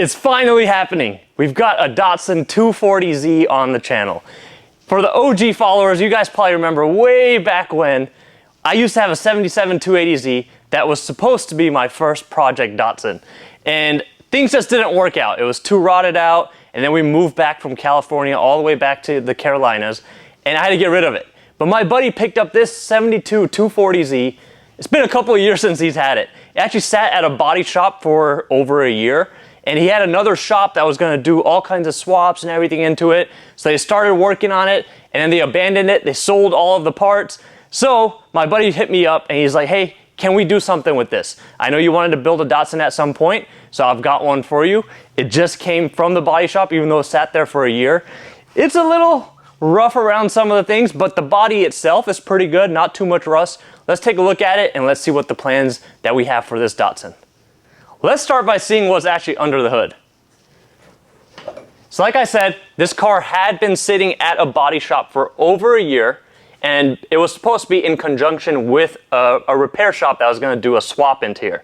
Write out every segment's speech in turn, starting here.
It's finally happening. We've got a Datsun 240Z on the channel. For the OG followers, you guys probably remember way back when I used to have a 77 280Z that was supposed to be my first project Datsun. And things just didn't work out. It was too rotted out, and then we moved back from California all the way back to the Carolinas, and I had to get rid of it. But my buddy picked up this 72 240Z. It's been a couple of years since he's had it. It actually sat at a body shop for over a year, and he had another shop that was going to do all kinds of swaps and everything into it. So they started working on it, and then they abandoned it. They sold all of the parts. So my buddy hit me up, and he's like, hey, can we do something with this? I know you wanted to build a Datsun at some point, so I've got one for you. It just came from the body shop, even though it sat there for a year. It's a little rough around some of the things, but the body itself is pretty good, not too much rust. Let's take a look at it, and let's see what the plans that we have for this Datsun. Let's start by seeing what's actually under the hood. So like I said, this car had been sitting at a body shop for over a year, and it was supposed to be in conjunction with a repair shop that was going to do a swap into here.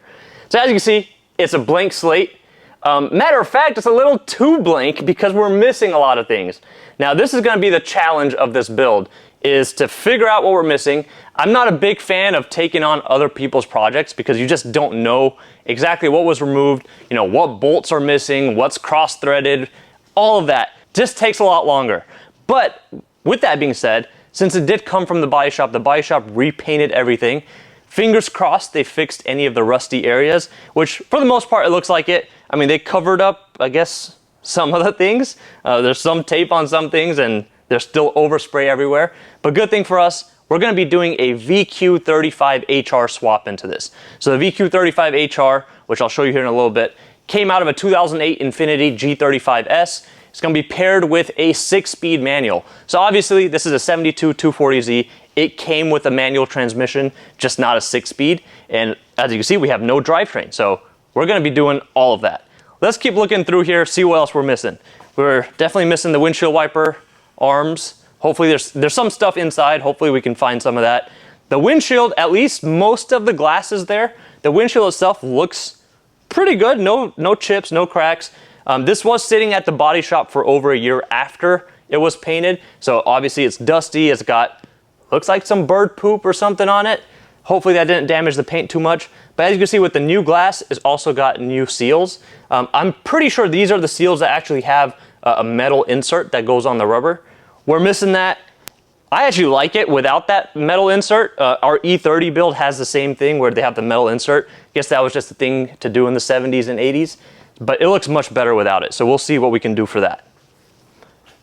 So as you can see, it's a blank slate. Matter of fact, it's a little too blank because we're missing a lot of things. Now this is going to be the challenge of this build, is to figure out what we're missing. I'm not a big fan of taking on other people's projects because you just don't know exactly what was removed, you know, what bolts are missing, what's cross-threaded, all of that. Just takes a lot longer. But with that being said, since it did come from the body shop repainted everything. Fingers crossed they fixed any of the rusty areas, which for the most part it looks like it. I mean, they covered up, I guess, some of the things. There's some tape on some things and there's still overspray everywhere. But good thing for us, we're going to be doing a VQ35HR swap into this. So the VQ35HR, which I'll show you here in a little bit, came out of a 2008 Infiniti G35S. It's going to be paired with a 6-speed manual. So obviously this is a 72 240Z. It came with a manual transmission, just not a 6-speed. And as you can see, we have no drivetrain. So we're going to be doing all of that. Let's keep looking through here, see what else we're missing. We're definitely missing the windshield wiper arms. Hopefully there's some stuff inside. Hopefully we can find some of that. The windshield, at least most of the glass is there. The windshield itself looks pretty good. No chips, no cracks. This was sitting at the body shop for over a year after it was painted. So obviously it's dusty. It's got, looks like some bird poop or something on it. Hopefully that didn't damage the paint too much. But as you can see with the new glass, it's also got new seals. I'm pretty sure these are the seals that actually have a metal insert that goes on the rubber. We're missing that. I actually like it without that metal insert. Our E30 build has the same thing where they have the metal insert. I guess that was just a thing to do in the 70s and 80s, but it looks much better without it. So we'll see what we can do for that.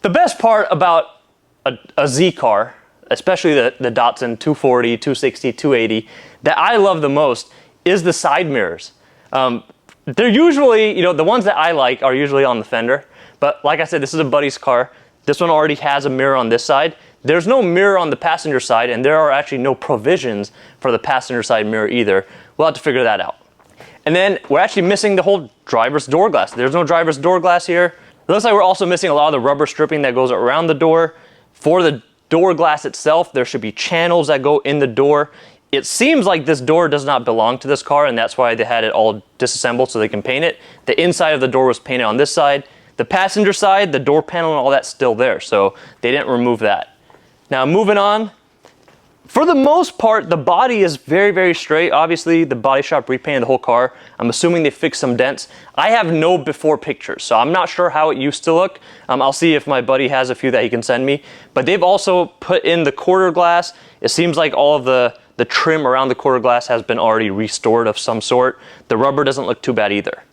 The best part about a Z car, especially the Datsun 240, 260, 280, that I love the most is the side mirrors. They're usually, you know, the ones that I like are usually on the fender, but like I said, this is a buddy's car. This one already has a mirror on this side. There's no mirror on the passenger side, and there are actually no provisions for the passenger side mirror either. We'll have to figure that out. And then we're actually missing the whole driver's door glass. There's no driver's door glass here. It looks like we're also missing a lot of the rubber stripping that goes around the door. For the door glass itself, there should be channels that go in the door. It seems like this door does not belong to this car, and that's why they had it all disassembled so they can paint it. The inside of the door was painted on this side. The passenger side, the door panel and all that's still there, so they didn't remove that. Now moving on, for the most part, the body is very, very straight. Obviously, the body shop repainted the whole car. I'm assuming they fixed some dents. I have no before pictures, so I'm not sure how it used to look. I'll see if my buddy has a few that he can send me. But they've also put in the quarter glass. It seems like all of the trim around the quarter glass has been already restored of some sort. The rubber doesn't look too bad either.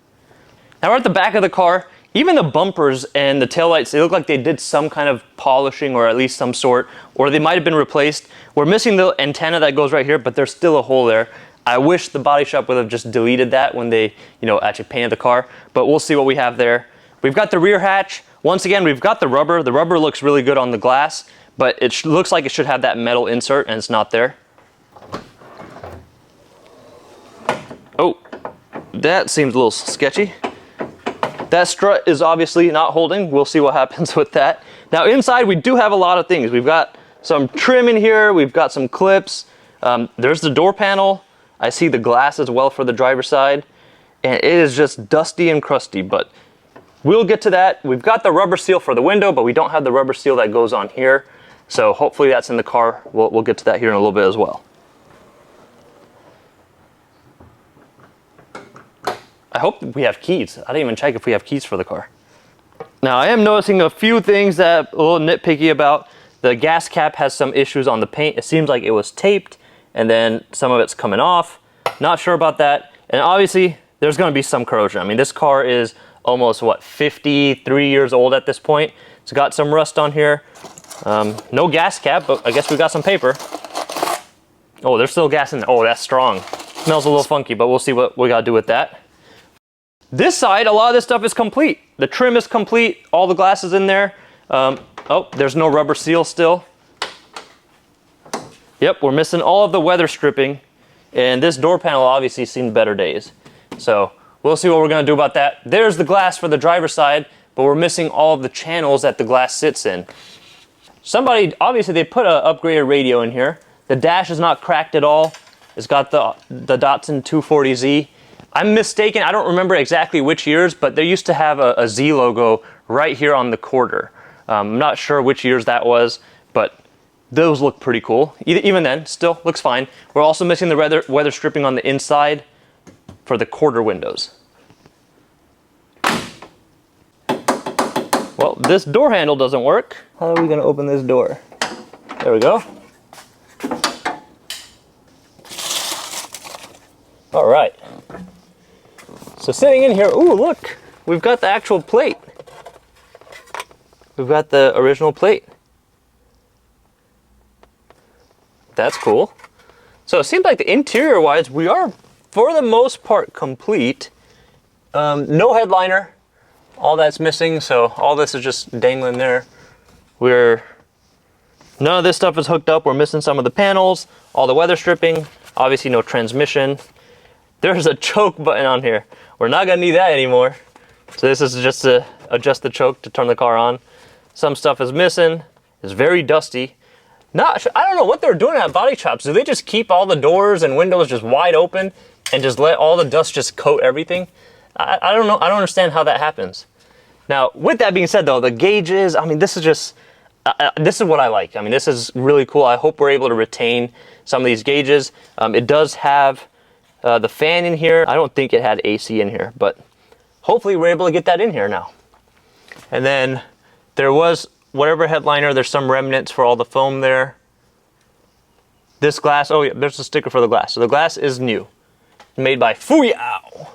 Now we're at the back of the car. Even the bumpers and the taillights, they look like they did some kind of polishing or at least some sort, or they might have been replaced. We're missing the antenna that goes right here, but there's still a hole there. I wish the body shop would have just deleted that when they, you know, actually painted the car, but we'll see what we have there. We've got the rear hatch. Once again, we've got the rubber. The rubber looks really good on the glass, but it looks like it should have that metal insert and it's not there. Oh, that seems a little sketchy. That strut is obviously not holding. We'll see what happens with that. Now inside we do have a lot of things. We've got some trim in here. We've got some clips. There's the door panel. I see the glass as well for the driver's side. And it is just dusty and crusty, but we'll get to that. We've got the rubber seal for the window, but we don't have the rubber seal that goes on here. So hopefully that's in the car. We'll get to that here in a little bit as well. I hope we have keys. I didn't even check if we have keys for the car. Now I am noticing a few things that I'm a little nitpicky about. The gas cap has some issues on the paint. It seems like it was taped and then some of it's coming off. Not sure about that. And obviously there's gonna be some corrosion. I mean, this car is almost, what, 53 years old at this point. It's got some rust on here. No gas cap, but I guess we got some paper. Oh, there's still gas in there. Oh, that's strong. Smells a little funky, but we'll see what we gotta do with that. This side, a lot of this stuff is complete. The trim is complete, all the glass is in there. Oh, there's no rubber seal still. Yep, we're missing all of the weather stripping. And this door panel obviously seen better days. So we'll see what we're gonna do about that. There's the glass for the driver's side, but we're missing all of the channels that the glass sits in. Somebody, obviously they put an upgraded radio in here. The dash is not cracked at all. It's got the Datsun 240z. I'm mistaken, I don't remember exactly which years, but they used to have a Z logo right here on the quarter. I'm not sure which years that was, but those look pretty cool. Even then, still looks fine. We're also missing the weather stripping on the inside for the quarter windows. Well, this door handle doesn't work. How are we gonna open this door? There we go. All right. So sitting in here, ooh, look, we've got the actual plate. We've got the original plate. That's cool. So it seems like the interior wise, we are for the most part complete. No headliner, all that's missing. So all this is just dangling there. None of this stuff is hooked up. We're missing some of the panels, all the weather stripping, obviously no transmission. There's a choke button on here. We're not gonna need that anymore. So this is just to adjust the choke to turn the car on. Some stuff is missing. It's very dusty. I don't know what they're doing at body shops. Do they just keep all the doors and windows just wide open and just let all the dust just coat everything? I don't know. I don't understand how that happens. Now, with that being said though, the gauges, I mean, this is just, this is what I like. I mean, this is really cool. I hope we're able to retain some of these gauges. It does have the fan in here. I don't think it had AC in here, but hopefully we're able to get that in here now. And then there was whatever headliner, there's some remnants for all the foam there. This glass, oh yeah, there's a sticker for the glass. So the glass is new, made by Fuyao.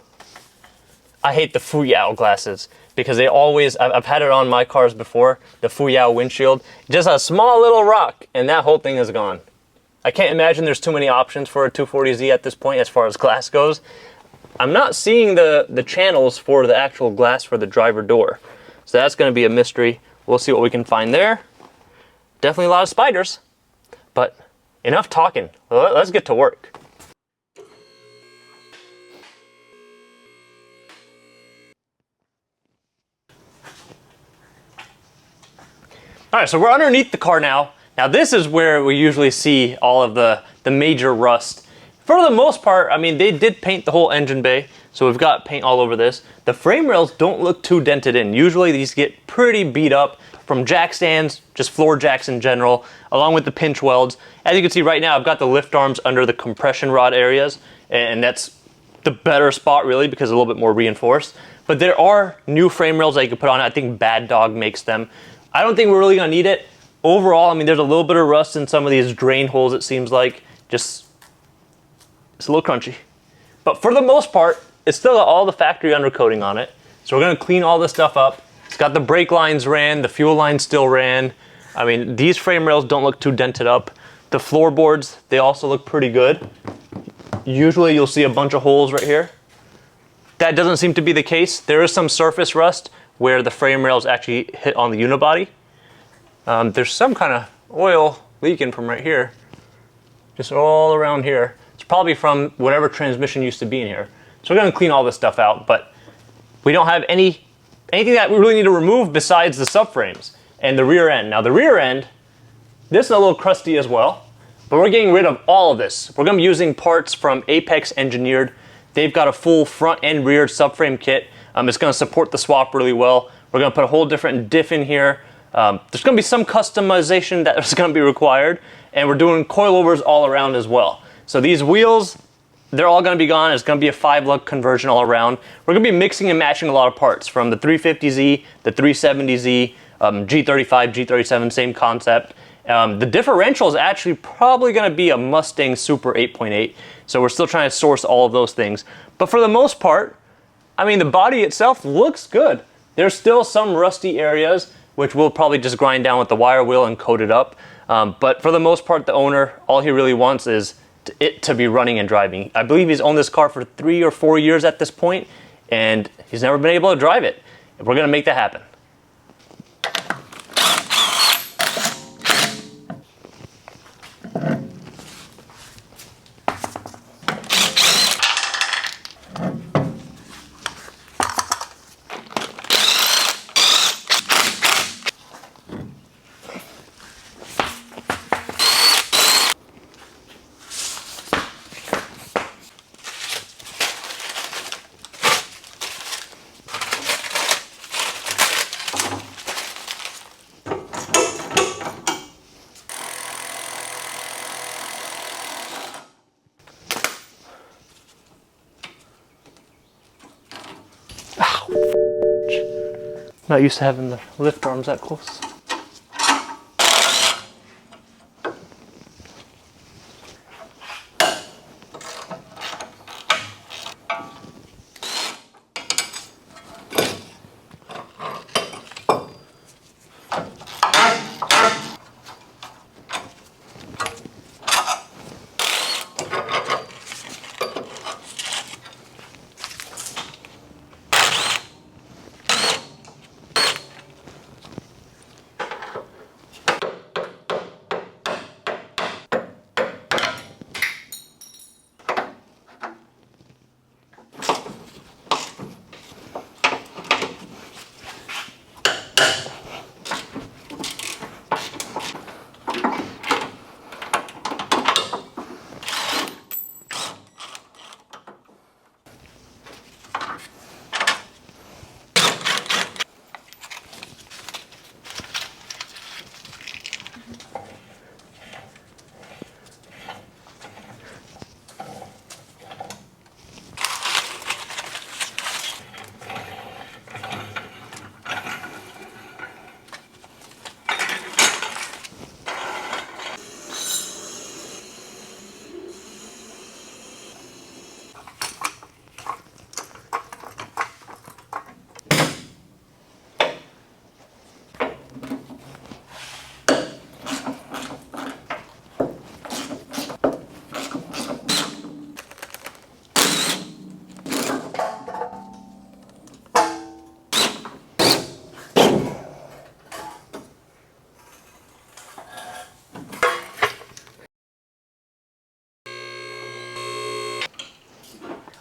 I hate the Fuyao glasses because they always, I've had it on my cars before, the Fuyao windshield, just a small little rock and that whole thing is gone. I can't imagine there's too many options for a 240Z at this point as far as glass goes. I'm not seeing the channels for the actual glass for the driver door. So that's gonna be a mystery. We'll see what we can find there. Definitely a lot of spiders, but enough talking. Let's get to work. All right, so we're underneath the car now. Now this is where we usually see all of the major rust. For the most part, I mean, they did paint the whole engine bay, so we've got paint all over this. The frame rails don't look too dented in. Usually these get pretty beat up from jack stands, just floor jacks in general, along with the pinch welds. As you can see right now, I've got the lift arms under the compression rod areas, and that's the better spot really because it's a little bit more reinforced. But there are new frame rails that you can put on. I think Bad Dog makes them. I don't think we're really gonna need it. Overall, I mean, there's a little bit of rust in some of these drain holes, it seems like. It's a little crunchy. But for the most part, it's still got all the factory undercoating on it. So we're gonna clean all this stuff up. It's got the brake lines ran, the fuel lines still ran. I mean, these frame rails don't look too dented up. The floorboards, they also look pretty good. Usually you'll see a bunch of holes right here. That doesn't seem to be the case. There is some surface rust where the frame rails actually hit on the unibody. There's some kind of oil leaking from right here, just all around here. It's probably from whatever transmission used to be in here. So we're gonna clean all this stuff out, but we don't have anything that we really need to remove besides the subframes and the rear end. Now the rear end, this is a little crusty as well, but we're getting rid of all of this. We're gonna be using parts from Apex Engineered. they've got a full front and rear subframe kit. It's going to support the swap really well. We're going to put a whole different diff in here. There's going to be some customization that is going to be required, and we're doing coilovers all around as well. So these wheels, they're all going to be gone. It's going to be a 5-lug conversion all around. We're going to be mixing and matching a lot of parts from the 350Z, the 370Z, G35, G37, same concept. The differential is actually probably going to be a Mustang Super 8.8, so we're still trying to source all of those things. But for the most part, I mean, the body itself looks good. There's still some rusty areas, which we'll probably just grind down with the wire wheel and coat it up. But for the most part, the owner, all he really wants is it to be running and driving. I believe he's owned this car for 3 or 4 years at this point, and he's never been able to drive it. We're going to make that happen. Not used to having the lift arms that close.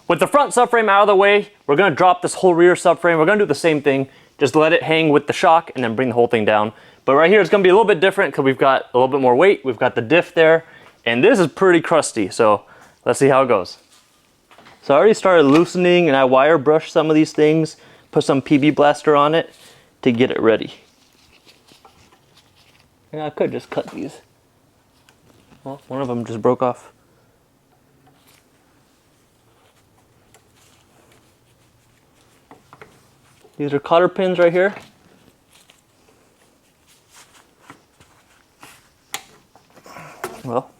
With the front subframe out of the way, we're going to drop this whole rear subframe. We're going to do the same thing, just let it hang with the shock and then bring the whole thing down. But right here it's going to be a little bit different because we've got a little bit more weight. We've got the diff there, and this is pretty crusty, so let's see how it goes. So I already started loosening, and I wire brushed some of these things, put some PB Blaster on it to get it ready. And I could just cut these. Well, one of them just broke off. These are cotter pins right here. Well,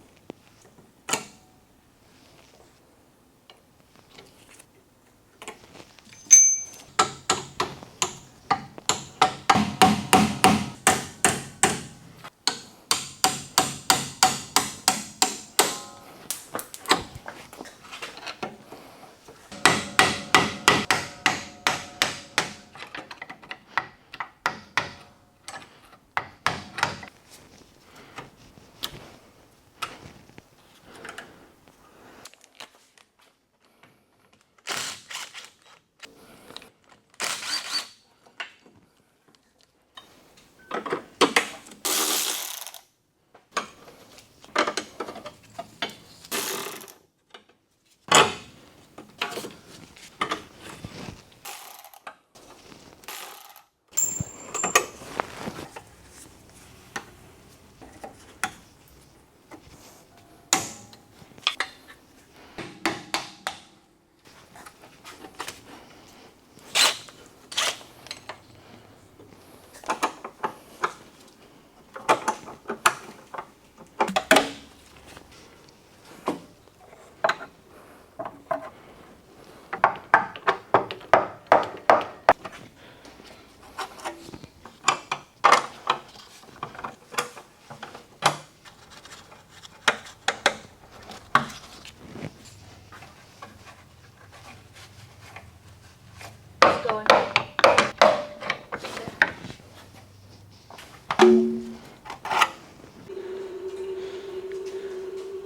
it's going.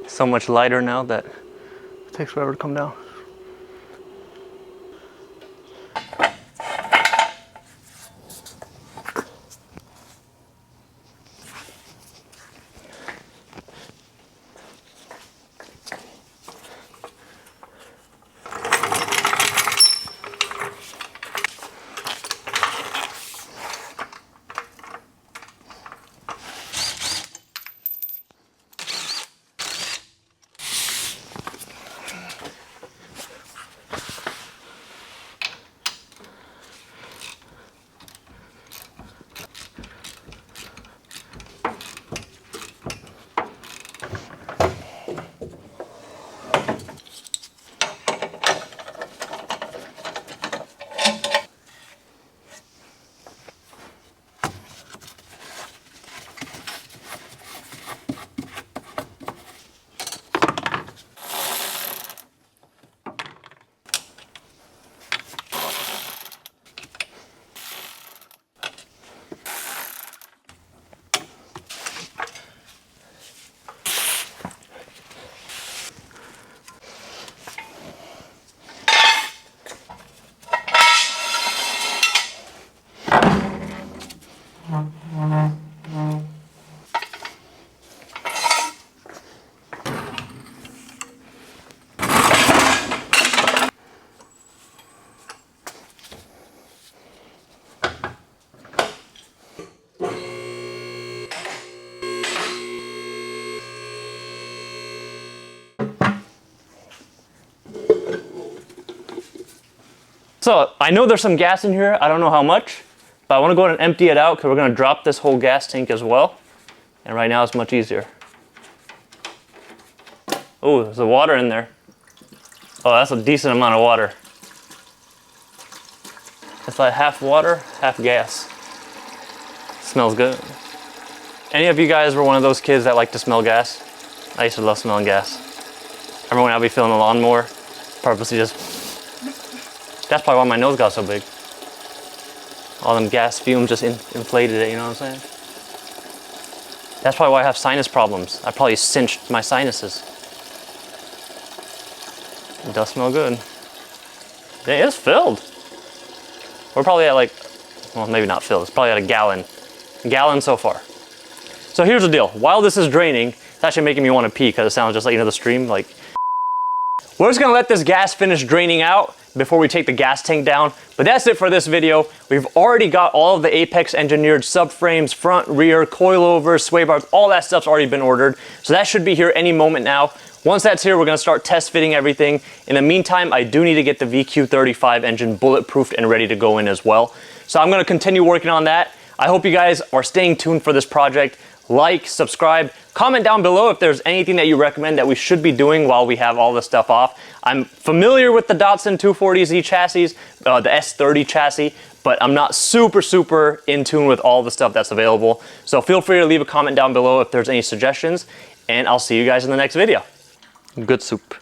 So much lighter now that it takes forever to come down. So I know there's some gas in here. I don't know how much, but I want to go ahead and empty it out because we're going to drop this whole gas tank as well. And right now it's much easier. Oh, there's the water in there. Oh, that's a decent amount of water. It's like half water, half gas. Smells good. Any of you guys were one of those kids that like to smell gas? I used to love smelling gas. I remember when I'd be filling the lawnmower, purposely just... That's probably why my nose got so big. All them gas fumes just inflated it, you know what I'm saying? That's probably why I have sinus problems. I probably cinched my sinuses. It does smell good. It is filled. We're probably at like, well, maybe not filled. It's probably at a gallon. Gallon so far. So here's the deal. While this is draining, it's actually making me want to pee because it sounds just like, you know, the stream, like. We're just gonna let this gas finish draining out before we take the gas tank down. But that's it for this video. We've already got all of the Apex engineered subframes, front, rear, coilovers, sway bars, all that stuff's already been ordered. So that should be here any moment now. Once that's here, we're gonna start test fitting everything. In the meantime, I do need to get the VQ35 engine bulletproofed and ready to go in as well. So I'm gonna continue working on that. I hope you guys are staying tuned for this project. Like, subscribe, comment down below if there's anything that you recommend that we should be doing while we have all this stuff off. I'm familiar with the Datsun 240z chassis, the S30 chassis, but I'm not super in tune with all the stuff that's available. So feel free to leave a comment down below if there's any suggestions, and I'll see you guys in the next video. Good soup.